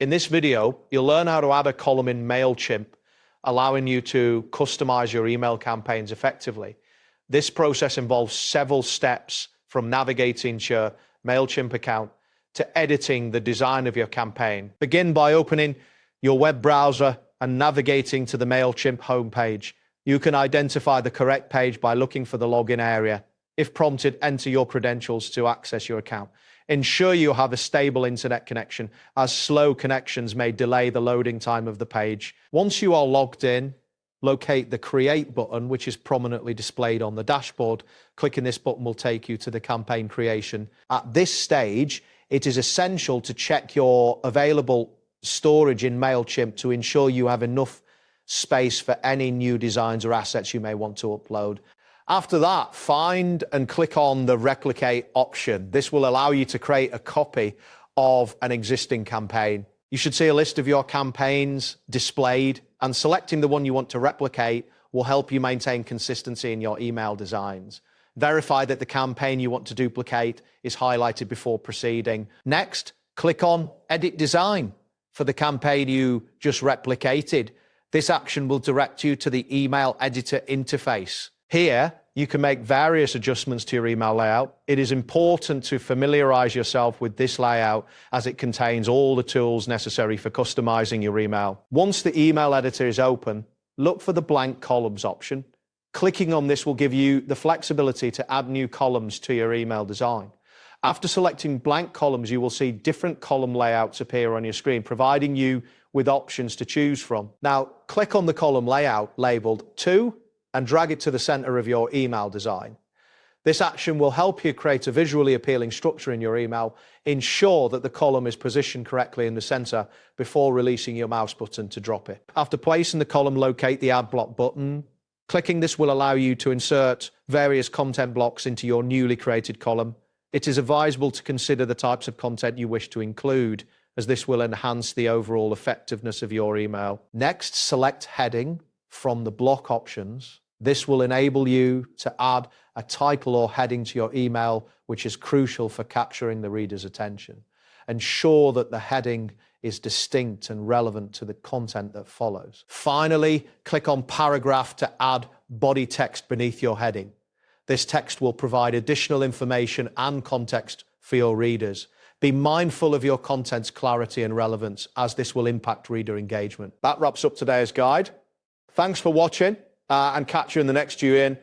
In this video, you'll learn how to add a column in Mailchimp, allowing you to customize your email campaigns effectively. This process involves several steps from navigating to your Mailchimp account to editing the design of your campaign. Begin by opening your web browser and navigating to the Mailchimp homepage. You can identify the correct page by looking for the login area. If prompted, enter your credentials to access your account. Ensure you have a stable internet connection, as slow connections may delay the loading time of the page. Once you are logged in, locate the Create button, which is prominently displayed on the dashboard. Clicking this button will take you to the campaign creation. At this stage, it is essential to check your available storage in Mailchimp to ensure you have enough space for any new designs or assets you may want to upload. After that, find and click on the replicate option. This will allow you to create a copy of an existing campaign. You should see a list of your campaigns displayed, and selecting the one you want to replicate will help you maintain consistency in your email designs. Verify that the campaign you want to duplicate is highlighted before proceeding. Next, click on Edit Design for the campaign you just replicated. This action will direct you to the email editor interface. Here, you can make various adjustments to your email layout. It is important to familiarize yourself with this layout, as it contains all the tools necessary for customizing your email. Once the email editor is open, look for the blank columns option. Clicking on this will give you the flexibility to add new columns to your email design. After selecting blank columns, you will see different column layouts appear on your screen, providing you with options to choose from. Now, click on the column layout labeled To and drag it to the center of your email design. This action will help you create a visually appealing structure in your email. Ensure that the column is positioned correctly in the center before releasing your mouse button to drop it. After placing the column, locate the Add Block button. Clicking this will allow you to insert various content blocks into your newly created column. It is advisable to consider the types of content you wish to include, as this will enhance the overall effectiveness of your email. Next, select Heading from the block options. This will enable you to add a title or heading to your email, which is crucial for capturing the reader's attention. Ensure that the heading is distinct and relevant to the content that follows. Finally, click on Paragraph to add body text beneath your heading. This text will provide additional information and context for your readers. Be mindful of your content's clarity and relevance, as this will impact reader engagement. That wraps up today's guide. Thanks for watching, and catch you in the next viewing.